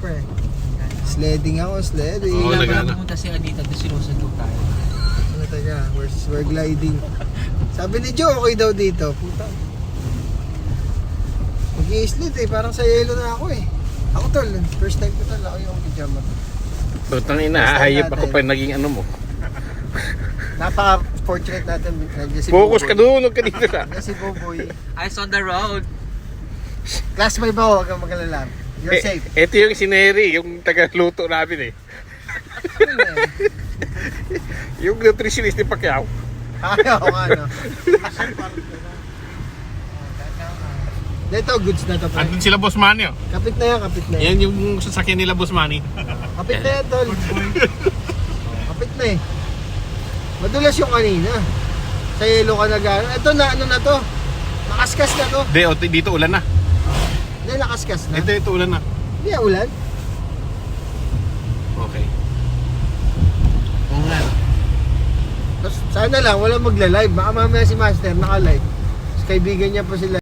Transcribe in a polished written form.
Pre. Sledding ako, sledding. Oo, Kailan nagana. pala pumunta si Anita, doon sinusundok tayo. Ano taga, we're gliding. Sabi ni Joe, okay daw dito. Puta. Mag-i-slid eh, parang sa yelo na ako eh. Ako tol, first time ko tol, ako yung pijama. Putang ina, hayop ako pa naging ano mo. Napaka-fortunate natin. Nandiyan si Focus ka Boboy. doon, huwag ka dito sa. Nandiyan si Boboy. Eyes on the road. Class 5 ako, huwag kang mag-alala. You're safe. Ito yung sineri, yung taga-luto namin eh. Ano na yan? Yung nutritionist ni Pacquiao. Ayaw ko ano. Dito, goods na to. Pre. Andun sila Boss Manny oh. Kapit na yan, kapit na yan. Yan yung sasakyan nila Boss Manny. Kapit na yan, tol. Kapit na eh. Madulas yung kanina. Sa yelo ka nag-ano. Ito na, ano na to? Nakaskas na to. Dito ulan na. Hindi, nakaskas na. Ito ulan na. Hindi, ulan. Okay. Oo nga. Tapos, sana lang, walang magla-live. Baka mamaya si Master naka-live. Tapos kaibigan niya pa sila.